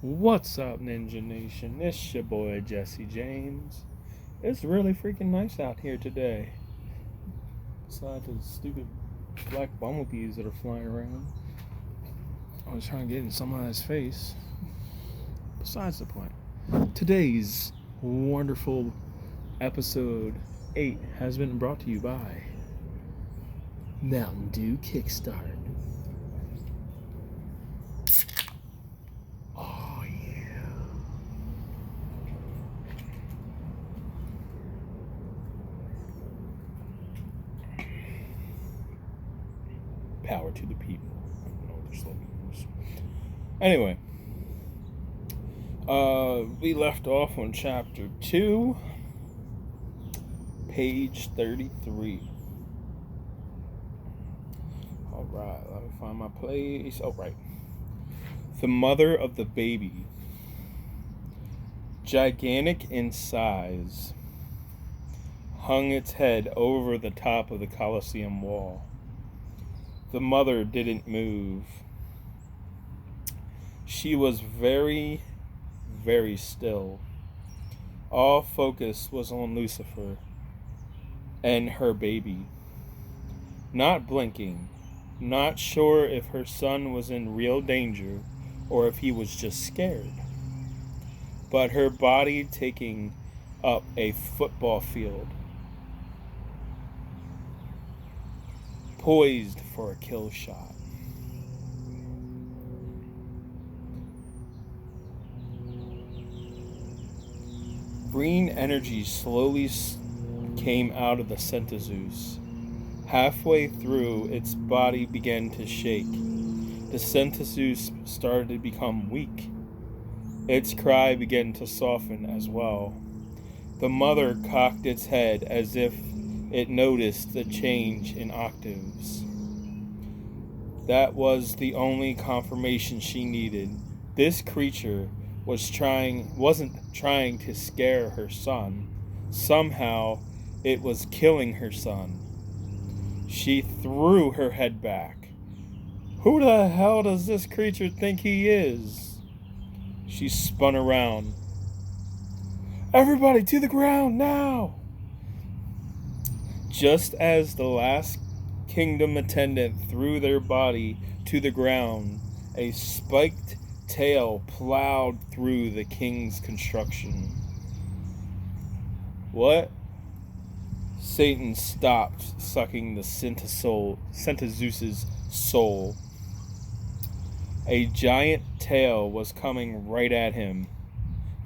What's up, Ninja Nation? It's your boy Jesse James. It's really freaking nice out here today. Besides the stupid black bumblebees that are flying around. I was trying to get in somebody's face. Besides the point. Today's wonderful episode 8 has been brought to you by Mountain Dew Kickstart. Oh yeah. Power to the people. I don't know what their slogan is. Anyway, we left off on chapter 2, page 33. Alright, let me find my place. Oh, right. The mother of the baby. Gigantic in size, hung its head over the top of the Colosseum wall. The mother didn't move. She was very, very still. All focus was on Lucifer and her baby. Not blinking, not sure if her son was in real danger or if he was just scared. But her body taking up a football field, poised for a kill shot. Green energy slowly came out of the Centazeus. Halfway through, its body began to shake. The Centazeus started to become weak. Its cry began to soften as well. The mother cocked its head as if it noticed the change in octaves. That was the only confirmation she needed. This creature wasn't trying to scare her son. Somehow, it was killing her son. She threw her head back. Who the hell does this creature think he is? She spun around. Everybody to the ground now! Just as the last kingdom attendant threw their body to the ground, a spiked tail plowed through the king's construction. What? Satan stopped sucking the Centazeus's soul. A giant tail was coming right at him.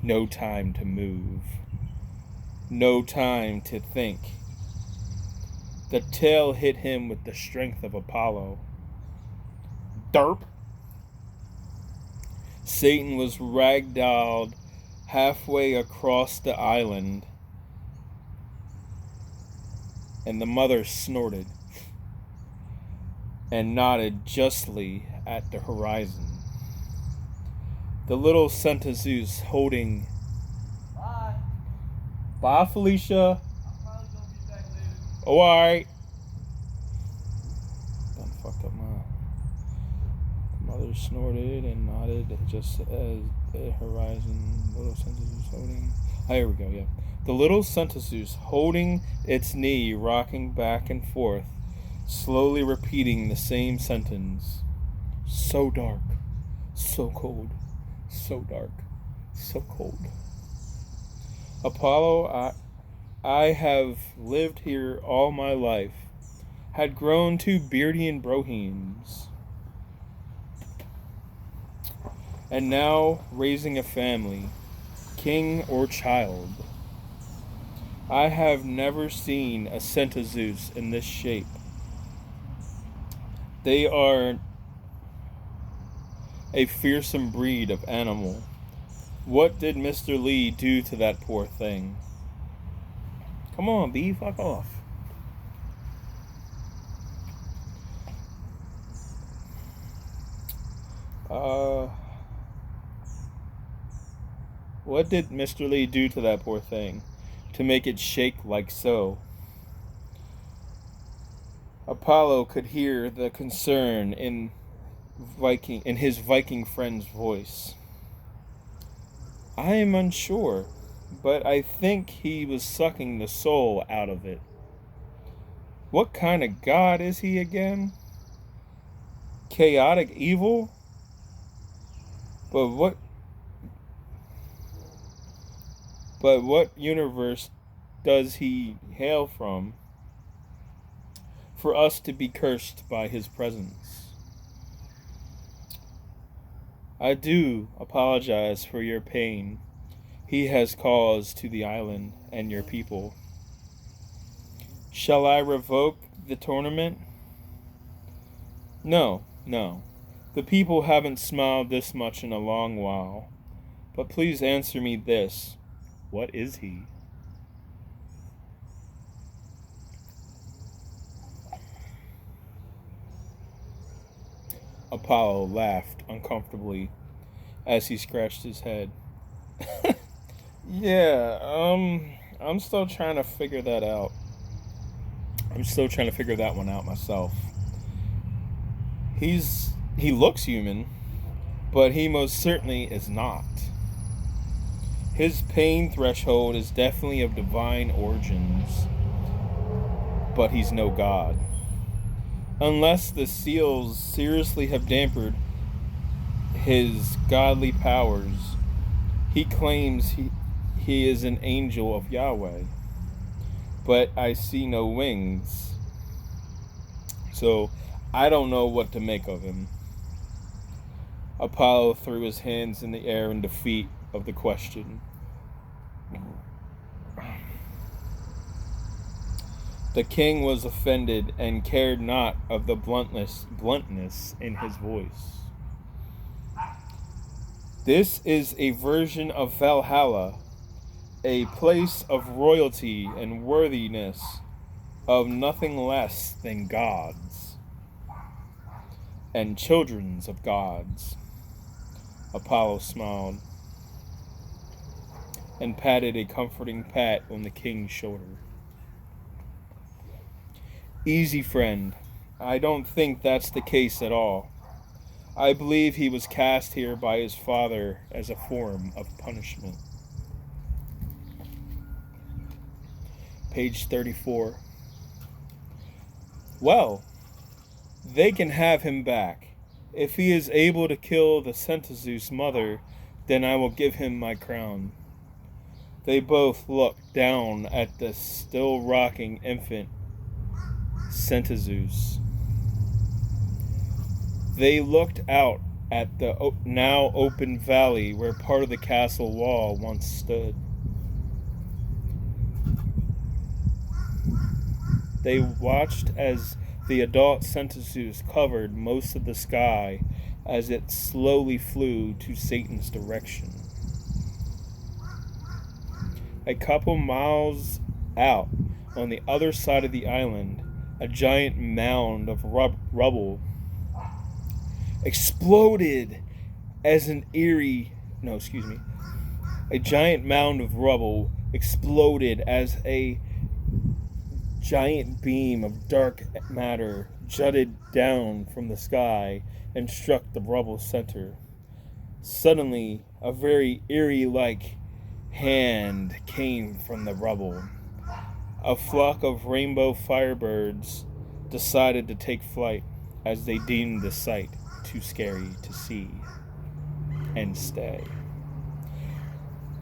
No time to move. No time to think. The tail hit him with the strength of Apollo. Derp! Satan was ragdolled halfway across the island, and the mother snorted and nodded justly at the horizon. The little Centazeus holding... Bye, Felicia. I'm probably gonna be back later. Oh, alright. Done fucked up my... The mother snorted and nodded just as the horizon. Little Centazeus holding... Oh, here we go, yeah. The little Centazeus holding its knee, rocking back and forth, slowly repeating the same sentence. So dark, so cold, so dark, so cold. Apollo, I have lived here all my life, had grown to Beardian Brohims, and now raising a family, king or child. I have never seen a Centazeus in this shape. They are a fearsome breed of animal. What did Mr. Lee do to that poor thing? Come on, B, fuck off. What did Mr. Lee do to that poor thing to make it shake like so? Apollo could hear the concern in his Viking friend's voice. I am unsure, but I think he was sucking the soul out of it. What kind of god is he again? Chaotic evil? But what but what universe does he hail from for us to be cursed by his presence? I do apologize for your pain he has caused to the island and your people. Shall I revoke the tournament? No, no. The people haven't smiled this much in a long while. But please answer me this. What is he? Apollo laughed uncomfortably as he scratched his head. Yeah, I'm still trying to figure that out. I'm still trying to figure that one out myself. He looks human, but he most certainly is not. His pain threshold is definitely of divine origins, but he's no god. Unless the seals seriously have dampened his godly powers, he claims he is an angel of Yahweh. But I see no wings, so I don't know what to make of him. Apollo threw his hands in the air in defeat of the question. The king was offended and cared not of the bluntness in his voice. This is a version of Valhalla, a place of royalty and worthiness of nothing less than gods and children of gods. Apollo smiled and patted a comforting pat on the king's shoulder. Easy, friend. I don't think that's the case at all. I believe he was cast here by his father as a form of punishment. Page 34. Well, they can have him back. If he is able to kill the Centaur's mother, then I will give him my crown. They both looked down at the still rocking infant Centaurus. They looked out at the now open valley where part of the castle wall once stood. They watched as the adult Centaurus covered most of the sky as it slowly flew to Satan's direction. A couple miles out, on the other side of the island, a giant mound of rubble exploded as an eerie. No, excuse me. A giant mound of rubble exploded as a giant beam of dark matter jutted down from the sky and struck the rubble center. Suddenly, a very eerie-like hand came from the rubble. A flock of rainbow firebirds decided to take flight as they deemed the sight too scary to see and stay.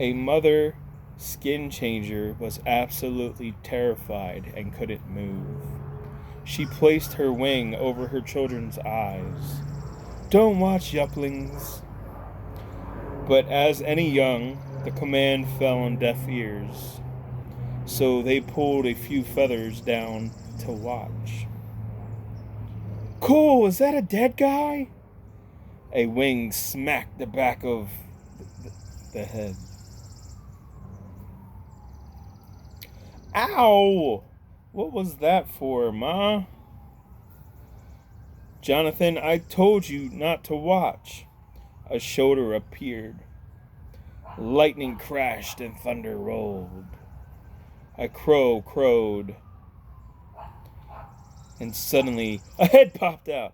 A mother skin changer was absolutely terrified and couldn't move. She placed her wing over her children's eyes. Don't watch, younglings. But as any young, the command fell on deaf ears. So they pulled a few feathers down to watch. Cool, is that a dead guy? A wing smacked the back of the head. Ow! What was that for, Ma? Jonathan, I told you not to watch. A shoulder appeared. Lightning crashed and thunder rolled. A crow crowed. And suddenly, a head popped out.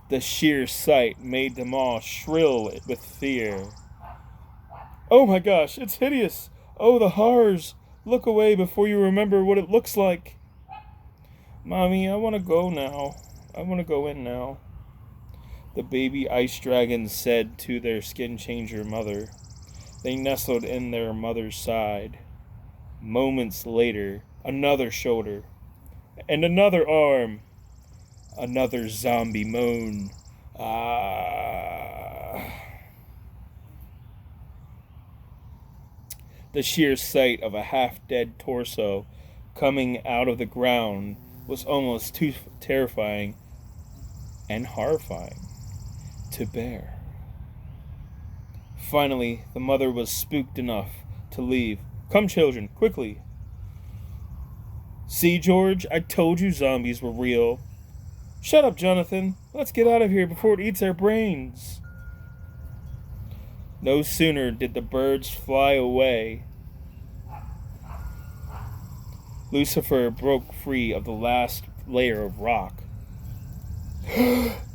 The sheer sight made them all shrill with fear. "Oh my gosh, it's hideous! Oh, the horrors! Look away before you remember what it looks like." "Mommy, I want to go now. I want to go in now," the baby ice dragons said to their skin changer mother. They nestled in their mother's side. Moments later, another shoulder, and another arm. Another zombie moan. Ah. The sheer sight of a half-dead torso coming out of the ground was almost too terrifying and horrifying to bear. Finally, the mother was spooked enough to leave. "Come, children, quickly." "See, George, I told you zombies were real." "Shut up, Jonathan. Let's get out of here before it eats our brains." No sooner did the birds fly away, Lucifer broke free of the last layer of rock.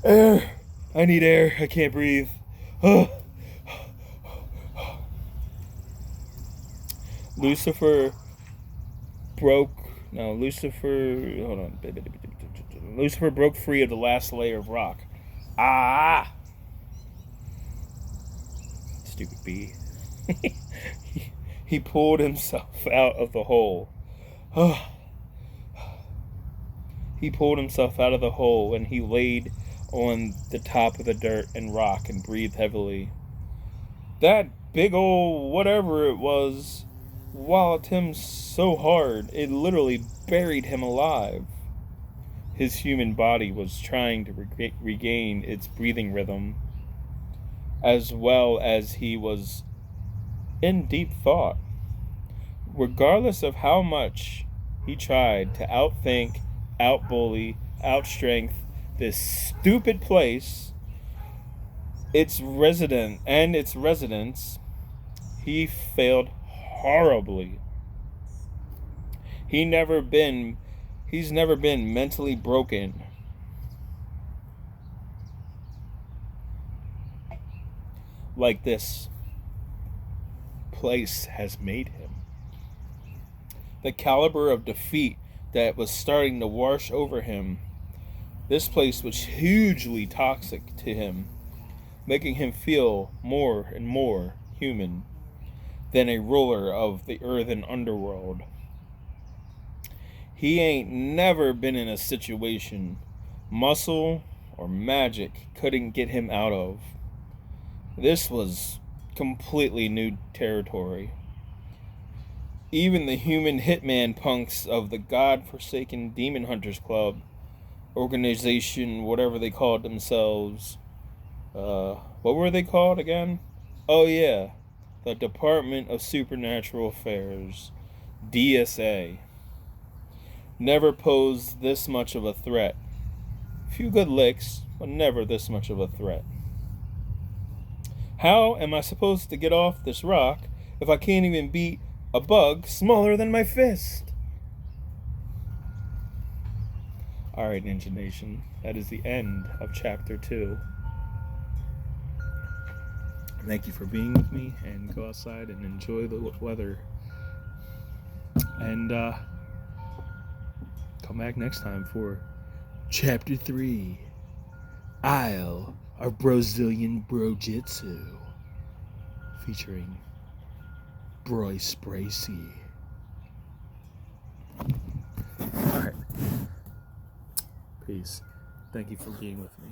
"Air! I need air. I can't breathe." Lucifer broke. No, Lucifer. Hold on. Lucifer broke free of the last layer of rock. Ah! Stupid bee. He pulled himself out of the hole. He pulled himself out of the hole and he laid on the top of the dirt and rock and breathed heavily. That big old whatever it was walloped him so hard it literally buried him alive. His human body was trying to regain its breathing rhythm, as well as he was in deep thought. Regardless of how much he tried to outthink, outbully, outstrength this stupid place, its residents, he failed horribly. He's never been mentally broken like this place has made him. The caliber of defeat that was starting to wash over him, this place was hugely toxic to him, making him feel more and more human than a ruler of the earthen underworld. He ain't never been in a situation muscle or magic couldn't get him out of. This was completely new territory. Even the human hitman punks of the god-forsaken Demon Hunters Club, organization, whatever they called themselves. What were they called again? Oh yeah, the Department of Supernatural Affairs, DSA. Never posed this much of a threat. Few good licks, but never this much of a threat. How am I supposed to get off this rock if I can't even beat a bug smaller than my fist? Alright, Ninja Nation, that is the end of Chapter 2. Thank you for being with me, and go outside and enjoy the weather. And come back next time for Chapter 3, Isle of Brazilian Brojitsu, featuring Bryce Bracy. Alright. Peace. Thank you for being with me.